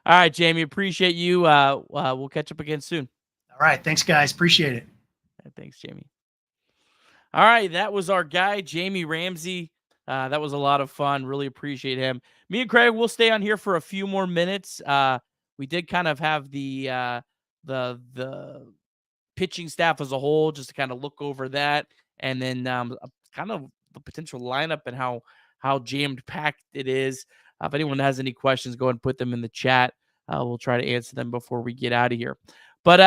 All right, Jamie, appreciate you. We'll catch up again soon. All right. Thanks, guys. Appreciate it. Thanks, Jamie. All right, that was our guy, Jamie Ramsey. That was a lot of fun. Really appreciate him. Me and Craig will stay on here for a few more minutes. We did kind of have the pitching staff as a whole, just to kind of look over that, and then kind of the potential lineup and how jammed packed it is. If anyone has any questions, go ahead and put them in the chat. We'll try to answer them before we get out of here. But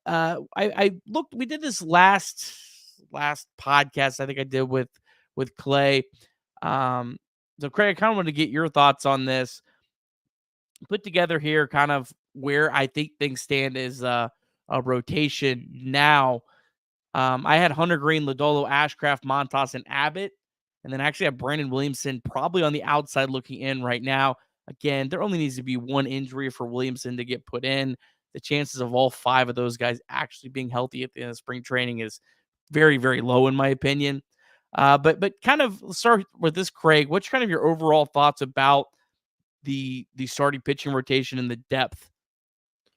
I looked. We did this last podcast. I think I did with Clay. So Craig, I kind of want to get your thoughts on this. Put together here, kind of where I think things stand as a rotation now. I had Hunter Green, Lodolo, Ashcraft, Montas, and Abbott. And then actually have Brandon Williamson probably on the outside looking in right now. Again, there only needs to be one injury for Williamson to get put in. The chances of all 5 of those guys actually being healthy at the end of spring training is very, very low in my opinion. But kind of start with this, Craig. What's kind of your overall thoughts about the starting pitching rotation and the depth?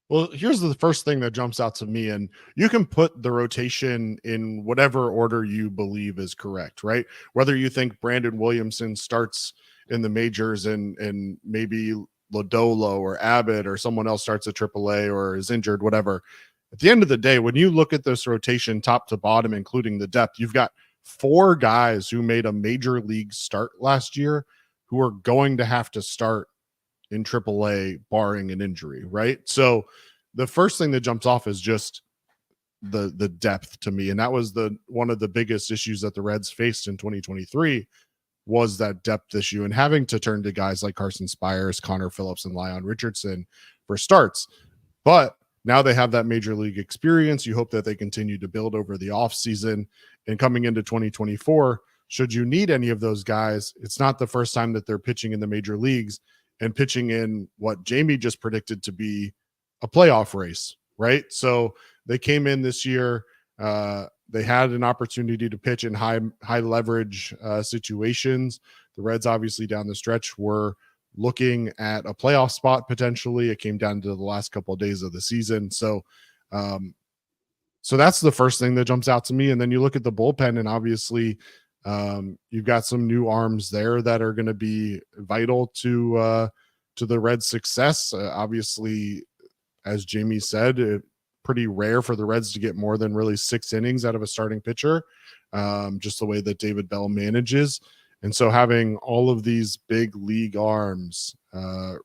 Well, here's the first thing that jumps out to me, and you can put the rotation in whatever order you believe is correct, right? Whether you think Brandon Williamson starts in the majors and maybe Lodolo or Abbott or someone else starts at AAA or is injured, whatever. At the end of the day, when you look at this rotation top to bottom, including the depth, you've got 4 guys who made a major league start last year who are going to have to start in AAA barring an injury, right? So the first thing that jumps off is just the depth to me. And that was one of the biggest issues that the Reds faced in 2023 was that depth issue and having to turn to guys like Carson Spires, Connor Phillips, and Leon Richardson for starts. But now they have that major league experience. You hope that they continue to build over the offseason and coming into 2024. Should you need any of those guys, it's not the first time that they're pitching in the major leagues and pitching in what Jamie just predicted to be a playoff race, right? So they came in this year They had an opportunity to pitch in high leverage situations. The Reds obviously down the stretch were looking at a playoff spot potentially. It came down to the last couple of days of the season. So that's the first thing that jumps out to me. And then you look at the bullpen, and obviously you've got some new arms there that are going to be vital to the Reds' success. Obviously, as Jamie said, pretty rare for the Reds to get more than really 6 innings out of a starting pitcher, just the way that David Bell manages. And so having all of these big league arms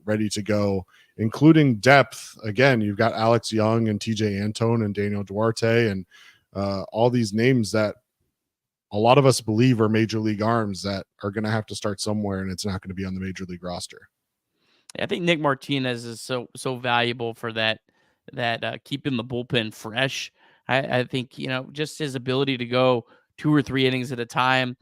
ready to go, including depth, again, you've got Alex Young and TJ Antone and Daniel Duarte and all these names that a lot of us believe are major league arms that are going to have to start somewhere, and it's not going to be on the major league roster. I think Nick Martinez is so valuable for that keeping the bullpen fresh. I think, just his ability to go 2 or 3 innings at a time,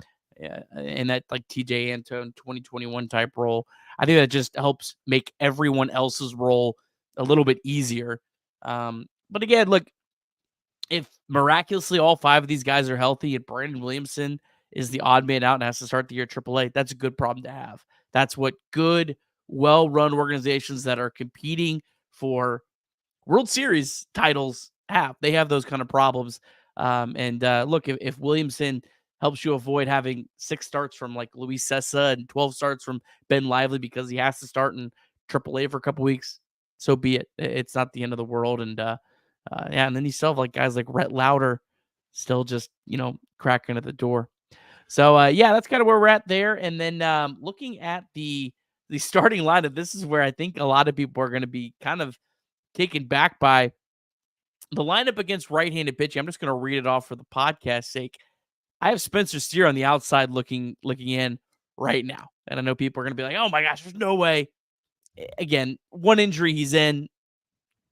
in that like TJ Antone 2021 type role. I think that just helps make everyone else's role a little bit easier. But again, look, if miraculously all 5 of these guys are healthy and Brandon Williamson is the odd man out and has to start the year AAA, that's a good problem to have. That's what good, well-run organizations that are competing for World Series titles have. They have those kind of problems. Look, if Williamson helps you avoid having 6 starts from like Luis Sessa and 12 starts from Ben Lively because he has to start in AAA for a couple weeks, so be it. It's not the end of the world. And and then you still have like guys like Rhett Lauder still just, cracking at the door. So that's kind of where we're at there. And then looking at the starting lineup, this is where I think a lot of people are going to be kind of taken back by the lineup against right-handed pitching. I'm just going to read it off for the podcast sake. I have Spencer Steer on the outside looking in right now. And I know people are going to be like, oh my gosh, there's no way. Again, one injury he's in.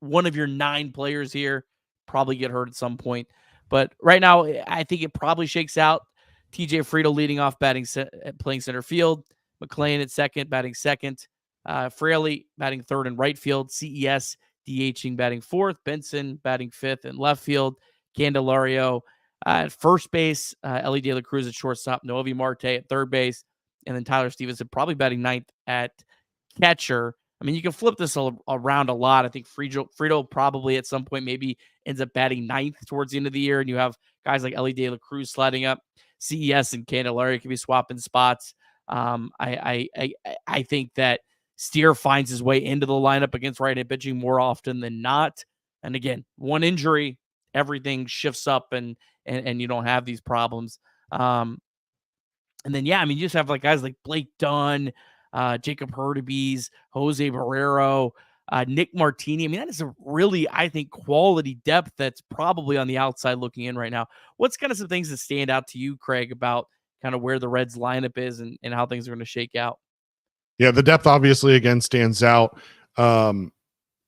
One of your 9 players here probably get hurt at some point. But right now, I think it probably shakes out. TJ Friedel leading off, playing center field. McClain at second, batting second. Fraley batting third and right field. CES DHing, batting fourth. Benson batting fifth in left field. Candelario at first base. Ellie De La Cruz at shortstop. Noelvi Marte at third base. And then Tyler Stevenson probably batting ninth at catcher. I mean, you can flip this around a lot. I think Friedel probably at some point maybe ends up batting ninth towards the end of the year, and you have guys like Ellie De La Cruz sliding up. CES and Candelario can be swapping spots. I think that Steer finds his way into the lineup against right-handed pitching more often than not. And again, one injury, everything shifts up, and you don't have these problems. And then you just have like guys like Blake Dunn, Jacob Hurtubise, Jose Barrero, Nick Martini. I mean, that is a really, I think, quality depth that's probably on the outside looking in right now. What's kind of some things that stand out to you, Craig, about kind of where the Reds lineup is and how things are going to shake out? Yeah, the depth obviously again stands out.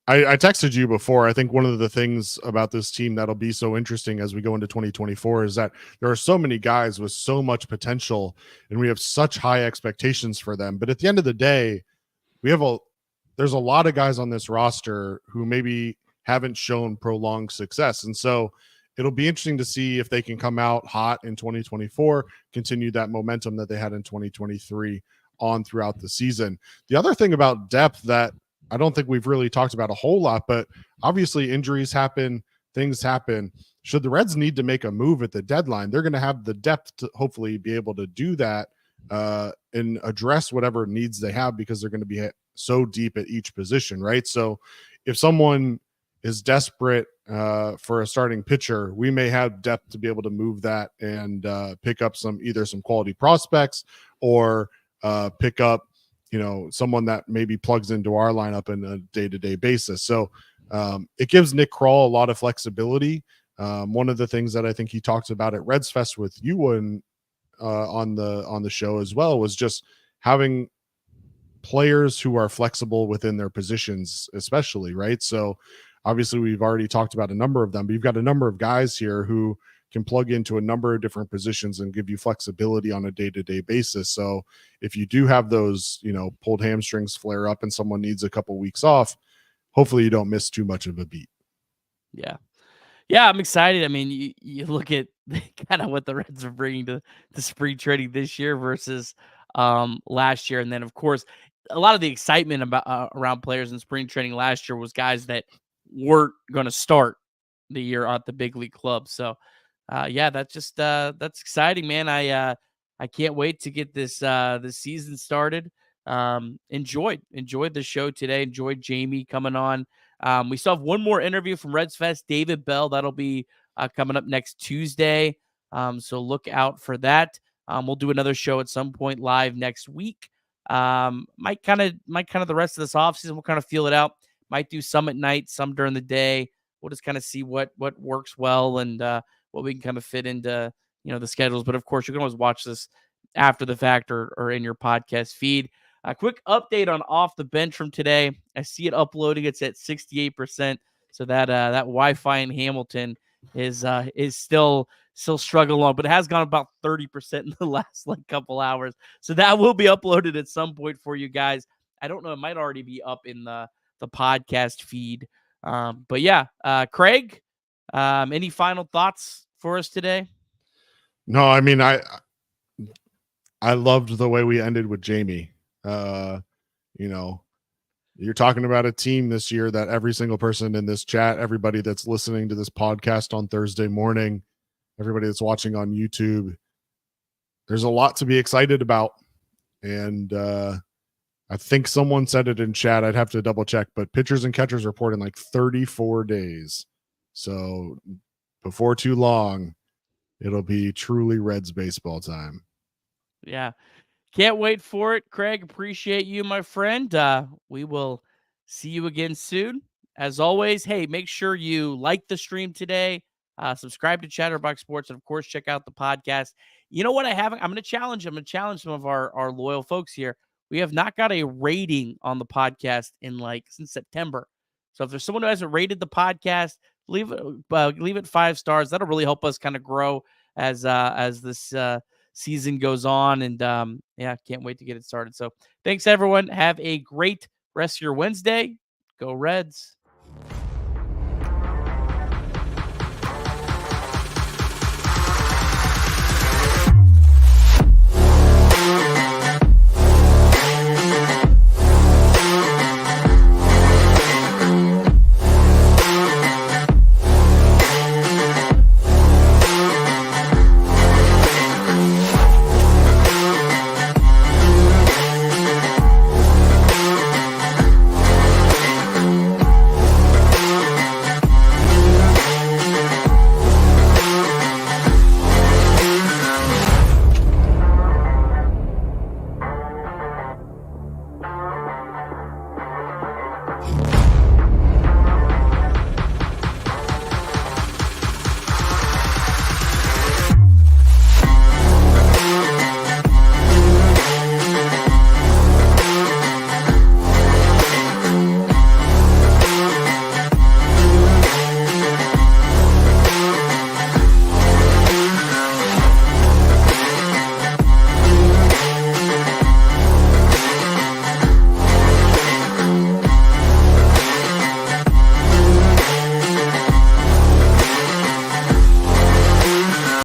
I texted you before. I think one of the things about this team that'll be so interesting as we go into 2024 is that there are so many guys with so much potential, and we have such high expectations for them. But at the end of the day, there's a lot of guys on this roster who maybe haven't shown prolonged success. And so it'll be interesting to see if they can come out hot in 2024, continue that momentum that they had in 2023 on throughout the season. The other thing about depth that I don't think we've really talked about a whole lot, but obviously injuries happen, things happen. Should the Reds need to make a move at the deadline, they're going to have the depth to hopefully be able to do that and address whatever needs they have, because they're going to be so deep at each position, right? So if someone is desperate for a starting pitcher, we may have depth to be able to move that and pick up either some quality prospects or pick up someone that maybe plugs into our lineup on a day-to-day basis. So it gives Nick Krall a lot of flexibility. One of the things that I think he talked about at Reds Fest with you and on the show as well was just having players who are flexible within their positions, especially, right? So obviously we've already talked about a number of them, but you've got a number of guys here who can plug into a number of different positions and give you flexibility on a day-to-day basis. So if you do have those, pulled hamstrings flare up and someone needs a couple weeks off, hopefully you don't miss too much of a beat. Yeah. Yeah, I'm excited. I mean, you look at kind of what the Reds are bringing to spring training this year versus last year, and then of course a lot of the excitement about around players in spring training last year was guys that weren't going to start the year at the big league club. So yeah, that's exciting, man. I can't wait to get this season started. Enjoyed the show today. Enjoyed Jamie coming on. We still have one more interview from Reds Fest, David Bell. That'll be coming up next Tuesday. So look out for that. We'll do another show at some point live next week. Might kind of the rest of this offseason. We'll kind of feel it out. Might do some at night, some during the day. We'll just kind of see what works well and what we can kind of fit into the schedules. But of course, you can always watch this after the fact or in your podcast feed. A quick update on Off the Bench from today. I see it uploading. It's at 68%. So that Wi-Fi in Hamilton is still struggling along, but it has gone about 30% in the last couple hours. So that will be uploaded at some point for you guys. I don't know. It might already be up in the podcast feed. But yeah, Craig, any final thoughts for us today? No, I mean, I loved the way we ended with Jamie. You're talking about a team this year that every single person in this chat, everybody that's listening to this podcast on Thursday morning, everybody that's watching on YouTube, there's a lot to be excited about. And I think someone said it in chat. I'd have to double check, but pitchers and catchers report in 34 days. So before too long, it'll be truly Reds baseball time. Yeah. Can't wait for it. Craig, appreciate you, my friend. We will see you again soon. As always, hey, make sure you like the stream today. Subscribe to Chatterbox Sports, and of course, check out the podcast. You know what I haven't? I'm going to challenge some of our loyal folks here. We have not got a rating on the podcast in since September. So if there's someone who hasn't rated the podcast, leave it 5 stars. That'll really help us kind of grow as this season goes on. And yeah, can't wait to get it started. So thanks everyone. Have a great rest of your Wednesday. Go Reds.